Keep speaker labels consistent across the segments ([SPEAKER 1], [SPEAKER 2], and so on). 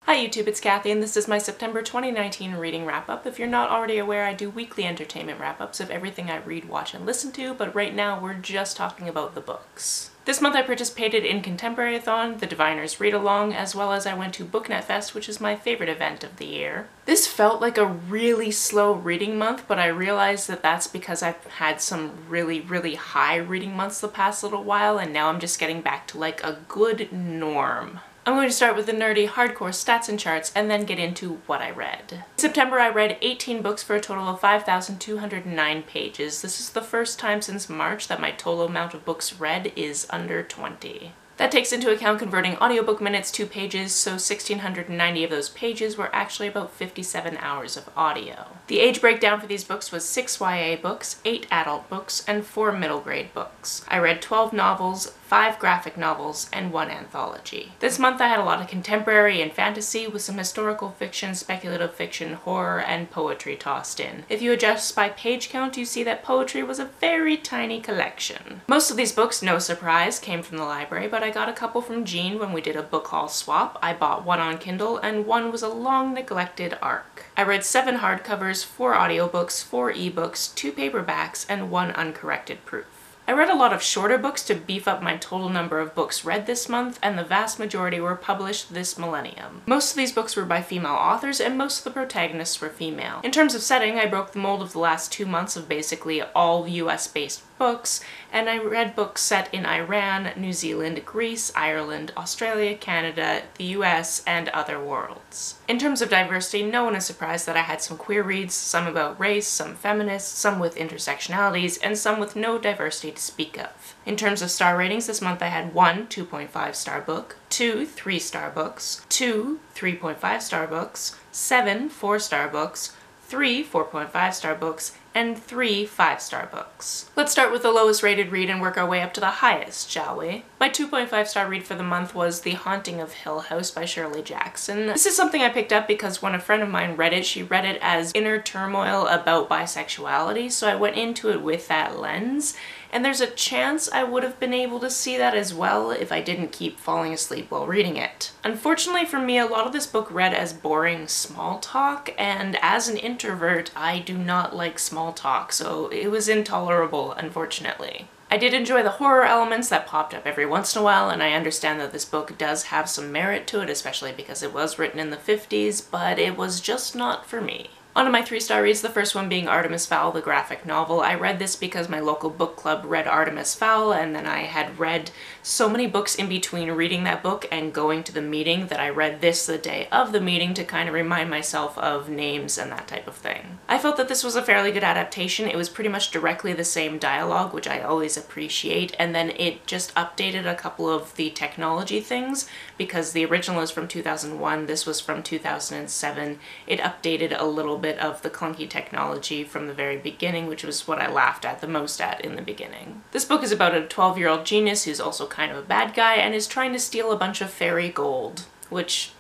[SPEAKER 1] Hi YouTube, it's Kathy, and this is my September 2019 reading wrap-up. If you're not already aware, I do weekly entertainment wrap-ups of everything I read, watch, and listen to, but right now we're just talking about the books. This month I participated in Contemporary-a-thon, the Diviners Read-Along, as well as I went to BookNet Fest, which is my favorite event of the year. This felt like a really slow reading month, but I realized that that's because I've had some really high reading months the past little while, and now I'm just getting back to like a good norm. I'm going to start with the nerdy, hardcore stats and charts and then get into what I read. In September I read 18 books for a total of 5,209 pages. This is the first time since March that my total amount of books read is under 20. That takes into account converting audiobook minutes to pages, so 1,690 of those pages were actually about 57 hours of audio. The age breakdown for these books was 6 YA books, 8 adult books, and 4 middle grade books. I read 12 novels, 5 graphic novels, and 1 anthology. This month I had a lot of contemporary and fantasy with some historical fiction, speculative fiction, horror, and poetry tossed in. If you adjust by page count, you see that poetry was a very tiny collection. Most of these books, no surprise, came from the library, but I got a couple from Jean when we did a book haul swap. I bought 1 on Kindle, and 1 was a long neglected ARC. I read 7 hardcovers, 4 audiobooks, 4 ebooks, 2 paperbacks, and 1 uncorrected proof. I read a lot of shorter books to beef up my total number of books read this month, and the vast majority were published this millennium. Most of these books were by female authors, and most of the protagonists were female. In terms of setting, I broke the mold of the last 2 months of basically all US-based books, and I read books set in Iran, New Zealand, Greece, Ireland, Australia, Canada, the US, and other worlds. In terms of diversity, no one is surprised that I had some queer reads, some about race, some feminist, some with intersectionalities, and some with no diversity to speak of. In terms of star ratings, this month I had 1 2.5 star book, 2 3-star books, 2 3.5 star books, 7 4-star books, 3 4.5 star books, and 3 5-star books. Let's start with the lowest rated read and work our way up to the highest, shall we? My 2.5 star read for the month was The Haunting of Hill House by Shirley Jackson. This is something I picked up because when a friend of mine read it, she read it as inner turmoil about bisexuality, so I went into it with that lens. And there's a chance I would have been able to see that as well if I didn't keep falling asleep while reading it. Unfortunately for me, a lot of this book read as boring small talk, and as an introvert, I do not like small talk, so it was intolerable, unfortunately. I did enjoy the horror elements that popped up every once in a while, and I understand that this book does have some merit to it, especially because it was written in the 50s, but it was just not for me. On to my 3-star reads, the first one being Artemis Fowl, the graphic novel. I read this because my local book club read Artemis Fowl, and then I had read so many books in between reading that book and going to the meeting that I read this the day of the meeting to kind of remind myself of names and that type of thing. I felt that this was a fairly good adaptation. It was pretty much directly the same dialogue, which I always appreciate, and then it just updated a couple of the technology things because the original is from 2001, this was from 2007. It updated a little bit of the clunky technology from the very beginning, which was what I laughed at the most at in the beginning. This book is about a 12-year-old genius who's also kind of a bad guy and is trying to steal a bunch of fairy gold, which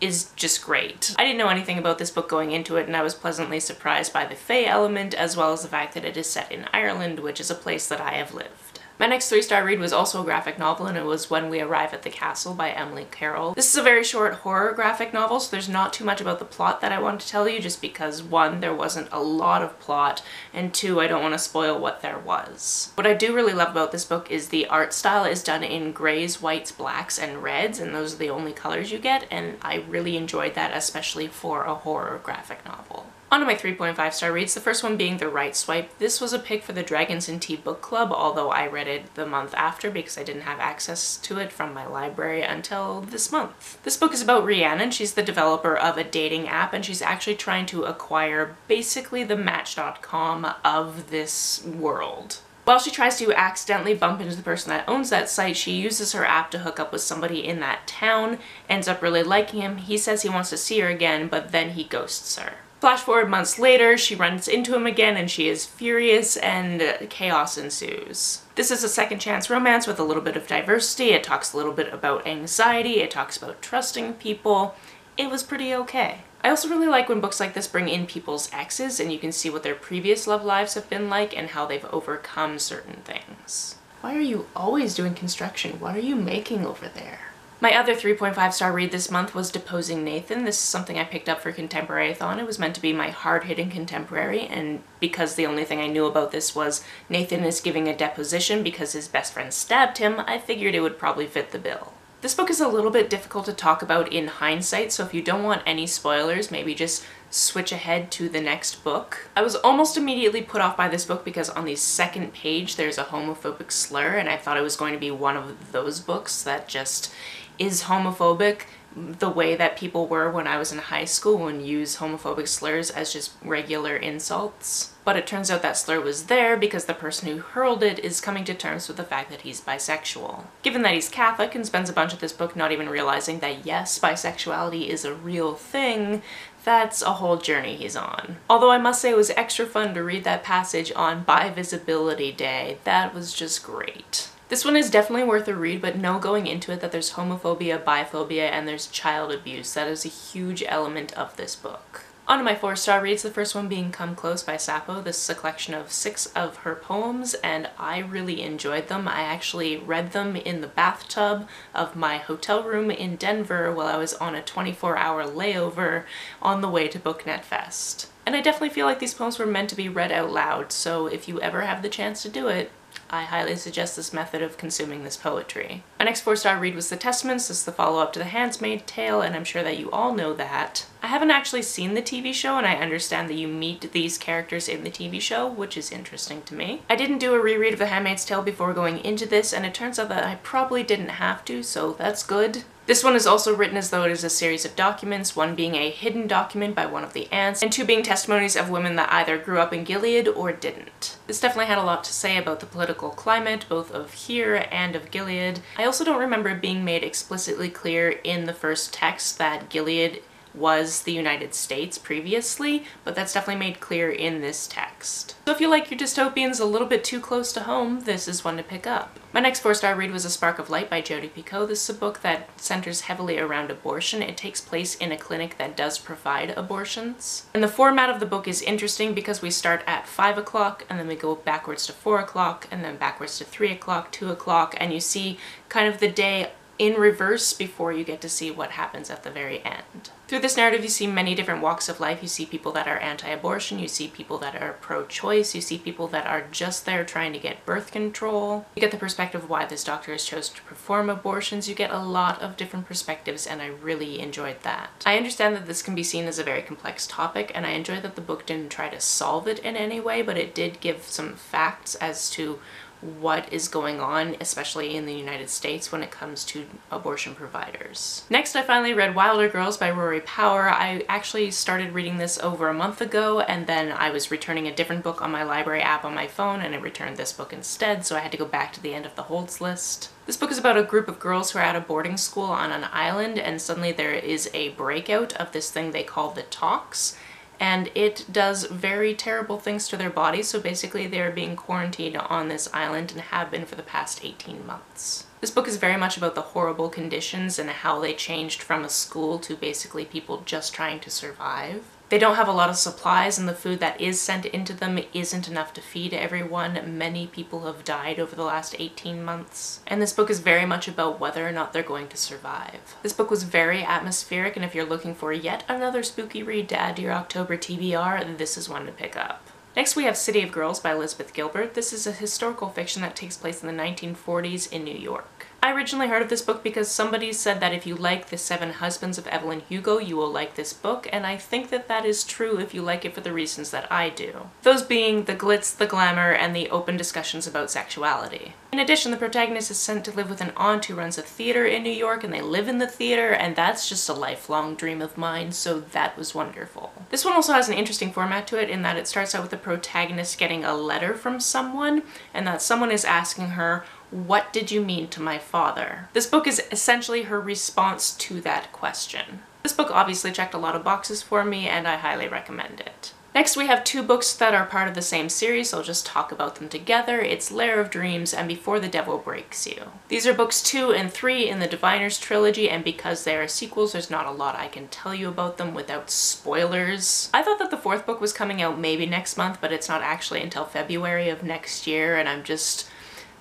[SPEAKER 1] is just great. I didn't know anything about this book going into it, and I was pleasantly surprised by the fae element as well as the fact that it is set in Ireland, which is a place that I have lived. My next 3-star read was also a graphic novel, and it was When We Arrive at the Castle by Emily Carroll. This is a very short horror graphic novel, so there's not too much about the plot that I want to tell you, just because 1, there wasn't a lot of plot, and 2, I don't want to spoil what there was. What I do really love about this book is the art style is done in grays, whites, blacks, and reds, and those are the only colors you get, and I really enjoyed that, especially for a horror graphic novel. On to my 3.5 star reads, the first one being The Right Swipe. This was a pick for the Dragons and Tea book club, although I read it the month after because I didn't have access to it from my library until this month. This book is about Rhiannon. She's the developer of a dating app, and she's actually trying to acquire basically the Match.com of this world. While she tries to accidentally bump into the person that owns that site, she uses her app to hook up with somebody in that town, ends up really liking him. He says he wants to see her again, but then he ghosts her. Flash forward months later, she runs into him again and she is furious and chaos ensues. This is a second chance romance with a little bit of diversity. It talks a little bit about anxiety. It talks about trusting people. It was pretty okay. I also really like when books like this bring in people's exes and you can see what their previous love lives have been like and how they've overcome certain things. Why are you always doing construction? What are you making over there? My other 3.5-star read this month was Deposing Nathan. This is something I picked up for Contemporary-a-thon. It was meant to be my hard-hitting contemporary, and because the only thing I knew about this was Nathan is giving a deposition because his best friend stabbed him, I figured it would probably fit the bill. This book is a little bit difficult to talk about in hindsight, so if you don't want any spoilers, maybe just switch ahead to the next book. I was almost immediately put off by this book because on the second page there's a homophobic slur, and I thought it was going to be one of those books that just is homophobic the way that people were when I was in high school and use homophobic slurs as just regular insults. But it turns out that slur was there because the person who hurled it is coming to terms with the fact that he's bisexual. Given that he's Catholic and spends a bunch of this book not even realizing that yes, bisexuality is a real thing, that's a whole journey he's on. Although I must say it was extra fun to read that passage on Bi-Visibility Day. That was just great. This one is definitely worth a read, but know going into it that there's homophobia, biphobia, and there's child abuse. That is a huge element of this book. On to my 4-star reads, the first one being Come Close by Sappho. This is a collection of 6 of her poems, and I really enjoyed them. I actually read them in the bathtub of my hotel room in Denver while I was on a 24-hour layover on the way to BookNet Fest. And I definitely feel like these poems were meant to be read out loud, so if you ever have the chance to do it, I highly suggest this method of consuming this poetry. My next 4-star read was The Testaments. This is the follow-up to The Handmaid's Tale, and I'm sure that you all know that. I haven't actually seen the TV show, and I understand that you meet these characters in the TV show, which is interesting to me. I didn't do a reread of The Handmaid's Tale before going into this, and it turns out that I probably didn't have to, so that's good. This one is also written as though it is a series of documents, one being a hidden document by one of the aunts, and 2 being testimonies of women that either grew up in Gilead or didn't. This definitely had a lot to say about the political climate, both of here and of Gilead. I also don't remember it being made explicitly clear in the first text that Gilead was the United States previously, but that's definitely made clear in this text. So if you like your dystopians a little bit too close to home, this is one to pick up. My next 4-star read was A Spark of Light by Jodi Picoult. This is a book that centers heavily around abortion. It takes place in a clinic that does provide abortions. And the format of the book is interesting because we start at 5 o'clock and then we go backwards to 4 o'clock and then backwards to 3 o'clock, 2 o'clock, and you see kind of the day in reverse before you get to see what happens at the very end. Through this narrative, you see many different walks of life. You see people that are anti-abortion, you see people that are pro-choice, you see people that are just there trying to get birth control. You get the perspective of why this doctor has chosen to perform abortions. You get a lot of different perspectives, and I really enjoyed that. I understand that this can be seen as a very complex topic, and I enjoy that the book didn't try to solve it in any way, but it did give some facts as to what is going on, especially in the United States when it comes to abortion providers. Next, I finally read Wilder Girls by Rory Power. I actually started reading this over a month ago, and then I was returning a different book on my library app on my phone, and it returned this book instead, so I had to go back to the end of the holds list. This book is about a group of girls who are at a boarding school on an island, and suddenly there is a breakout of this thing they call the tox, and it does very terrible things to their bodies, so basically they're being quarantined on this island and have been for the past 18 months. This book is very much about the horrible conditions and how they changed from a school to basically people just trying to survive. They don't have a lot of supplies, and the food that is sent into them isn't enough to feed everyone. Many people have died over the last 18 months. And this book is very much about whether or not they're going to survive. This book was very atmospheric, and if you're looking for yet another spooky read to add to your October TBR, this is one to pick up. Next we have City of Girls by Elizabeth Gilbert. This is a historical fiction that takes place in the 1940s in New York. I originally heard of this book because somebody said that if you like The Seven Husbands of Evelyn Hugo, you will like this book, and I think that that is true if you like it for the reasons that I do. Those being the glitz, the glamour, and the open discussions about sexuality. In addition, the protagonist is sent to live with an aunt who runs a theater in New York, and they live in the theater, and that's just a lifelong dream of mine, so that was wonderful. This one also has an interesting format to it in that it starts out with the protagonist getting a letter from someone, and that someone is asking her, "What did you mean to my father?" This book is essentially her response to that question. This book obviously checked a lot of boxes for me, and I highly recommend it. Next we have 2 books that are part of the same series, so I'll just talk about them together. It's Lair of Dreams and Before the Devil Breaks You. These are books 2 and 3 in the Diviners trilogy, and because they are sequels, there's not a lot I can tell you about them without spoilers. I thought that the 4th book was coming out maybe next month, but it's not actually until February of next year, and I'm just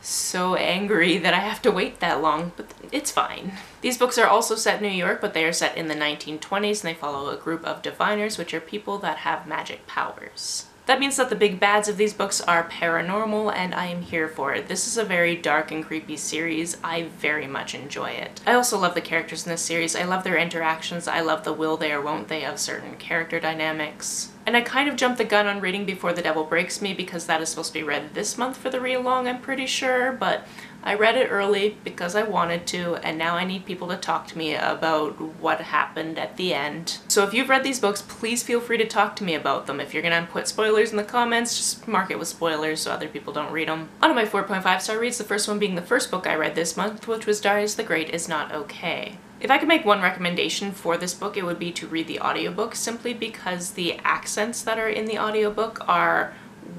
[SPEAKER 1] so angry that I have to wait that long, but it's fine. These books are also set in New York, but they are set in the 1920s and they follow a group of diviners, which are people that have magic powers. That means that the big bads of these books are paranormal, and I am here for it. This is a very dark and creepy series. I very much enjoy it. I also love the characters in this series. I love their interactions. I love the will they or won't they of certain character dynamics. And I kind of jumped the gun on reading Before the Devil Breaks Me because that is supposed to be read this month for the read-along, I'm pretty sure, but I read it early because I wanted to, and now I need people to talk to me about what happened at the end. So if you've read these books, please feel free to talk to me about them. If you're gonna put spoilers in the comments, just mark it with spoilers so other people don't read them. On to my 4.5 star reads, the first one being the first book I read this month, which was Darius the Great Is Not Okay. If I could make one recommendation for this book, it would be to read the audiobook, simply because the accents that are in the audiobook are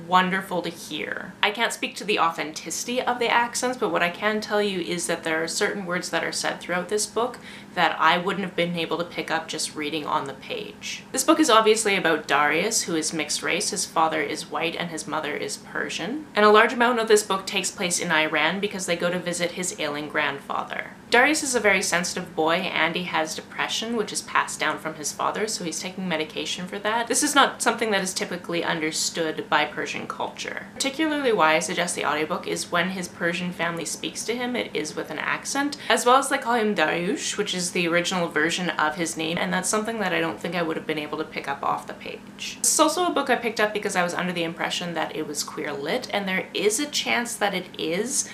[SPEAKER 1] wonderful to hear. I can't speak to the authenticity of the accents, but what I can tell you is that there are certain words that are said throughout this book that I wouldn't have been able to pick up just reading on the page. This book is obviously about Darius, who is mixed race. His father is white and his mother is Persian. And a large amount of this book takes place in Iran because they go to visit his ailing grandfather. Darius is a very sensitive boy and he has depression, which is passed down from his father, so he's taking medication for that. This is not something that is typically understood by Persian culture. Particularly why I suggest the audiobook is when his Persian family speaks to him, it is with an accent, as well as they call him Dariush, which is the original version of his name, and that's something that I don't think I would have been able to pick up off the page. This is also a book I picked up because I was under the impression that it was queer lit, and there is a chance that it is,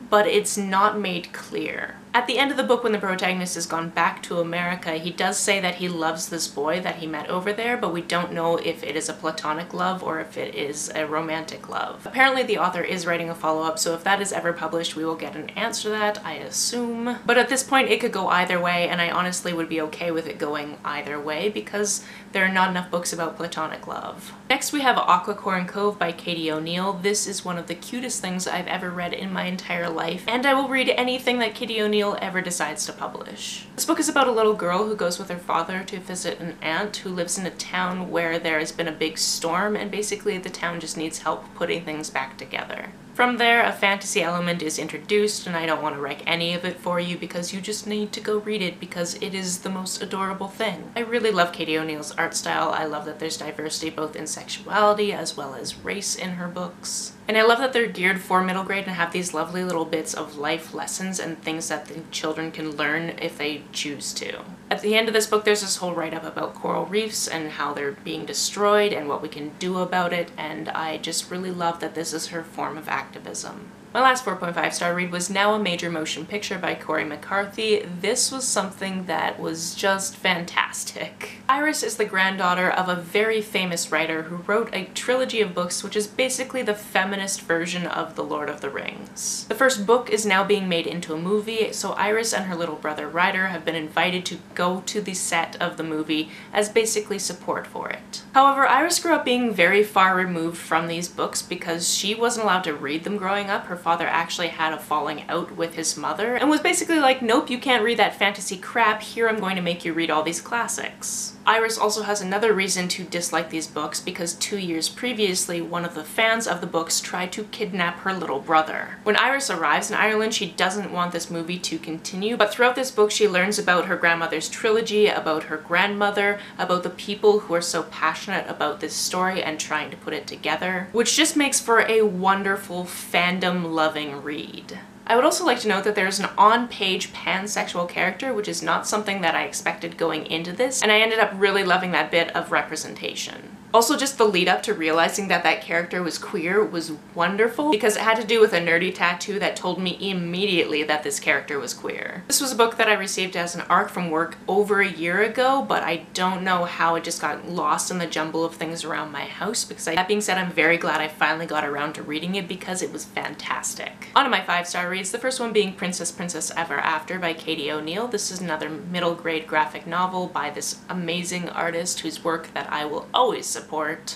[SPEAKER 1] but it's not made clear. At the end of the book, when the protagonist has gone back to America, he does say that he loves this boy that he met over there, but we don't know if it is a platonic love or if it is a romantic love. Apparently the author is writing a follow-up, so if that is ever published, we will get an answer to that, I assume. But at this point, it could go either way, and I honestly would be okay with it going either way because there are not enough books about platonic love. Next, we have Aquacorn Cove by Katie O'Neill. This is one of the cutest things I've ever read in my entire life, and I will read anything that Katie O'Neill ever decides to publish. This book is about a little girl who goes with her father to visit an aunt who lives in a town where there has been a big storm, and basically the town just needs help putting things back together. From there, a fantasy element is introduced, and I don't want to wreck any of it for you because you just need to go read it because it is the most adorable thing. I really love Katie O'Neill's art style. I love that there's diversity both in sexuality as well as race in her books. And I love that they're geared for middle grade and have these lovely little bits of life lessons and things that the children can learn if they choose to. At the end of this book, there's this whole write-up about coral reefs and how they're being destroyed and what we can do about it, and I just really love that this is her form of activism. My last 4.5 star read was Now a Major Motion Picture by Corey McCarthy. This was something that was just fantastic. Iris is the granddaughter of a very famous writer who wrote a trilogy of books which is basically the feminist version of The Lord of the Rings. The first book is now being made into a movie, so Iris and her little brother Ryder have been invited to go to the set of the movie as basically support for it. However, Iris grew up being very far removed from these books because she wasn't allowed to read them growing up. Her father actually had a falling out with his mother and was basically like, nope, you can't read that fantasy crap, here I'm going to make you read all these classics. Iris also has another reason to dislike these books because 2 years previously, one of the fans of the books tried to kidnap her little brother. When Iris arrives in Ireland, she doesn't want this movie to continue, but throughout this book she learns about her grandmother's trilogy, about her grandmother, about the people who are so passionate about this story and trying to put it together, which just makes for a wonderful fandom-loving read. I would also like to note that there's an on-page pansexual character, which is not something that I expected going into this, and I ended up really loving that bit of representation. Also, just the lead up to realizing that that character was queer was wonderful because it had to do with a nerdy tattoo that told me immediately that this character was queer. This was a book that I received as an ARC from work over a year ago, but I don't know how it just got lost in the jumble of things around my house because that being said, I'm very glad I finally got around to reading it because it was fantastic. On to my 5-star reads, the first one being Princess Ever After by Katie O'Neill. This is another middle grade graphic novel by this amazing artist whose work that I will always support.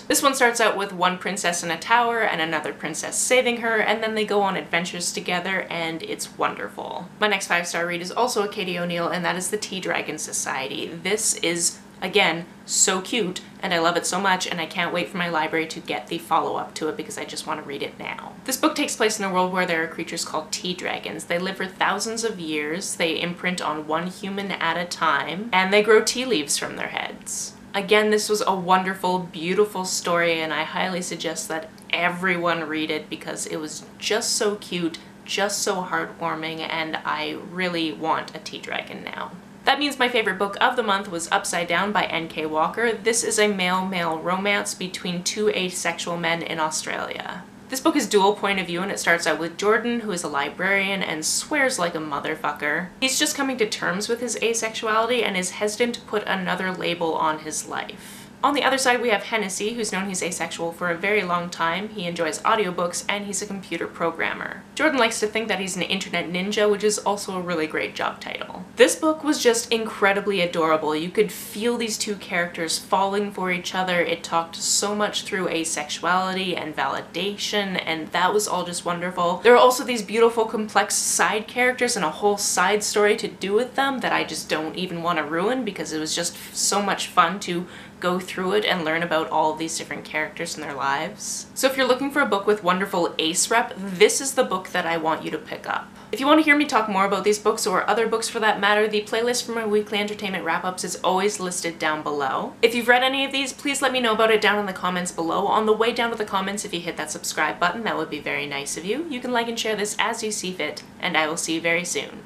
[SPEAKER 1] This one starts out with one princess in a tower and another princess saving her, and then they go on adventures together, and it's wonderful. My next 5-star read is also a Katie O'Neill, and that is The Tea Dragon Society. This is Again, so cute, and I love it so much, and I can't wait for my library to get the follow-up to it because I just want to read it now. This book takes place in a world where there are creatures called tea dragons. They live for thousands of years, they imprint on one human at a time, and they grow tea leaves from their heads. Again, this was a wonderful, beautiful story, and I highly suggest that everyone read it because it was just so cute, just so heartwarming, and I really want a tea dragon now. That means my favorite book of the month was Upside Down by N.K. Walker. This is a male-male romance between two asexual men in Australia. This book is dual point of view, and it starts out with Jordan, who is a librarian and swears like a motherfucker. He's just coming to terms with his asexuality and is hesitant to put another label on his life. On the other side, we have Hennessy, who's known he's asexual for a very long time. He enjoys audiobooks, and he's a computer programmer. Jordan likes to think that he's an internet ninja, which is also a really great job title. This book was just incredibly adorable. You could feel these two characters falling for each other. It talked so much through asexuality and validation, and that was all just wonderful. There are also these beautiful, complex side characters and a whole side story to do with them that I just don't even want to ruin because it was just so much fun to go through it and learn about all of these different characters and their lives. So if you're looking for a book with wonderful ace rep, this is the book that I want you to pick up. If you want to hear me talk more about these books or other books for that matter, the playlist for my weekly entertainment wrap-ups is always listed down below. If you've read any of these, please let me know about it down in the comments below. On the way down to the comments, if you hit that subscribe button, that would be very nice of you. You can like and share this as you see fit, and I will see you very soon.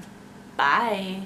[SPEAKER 1] Bye!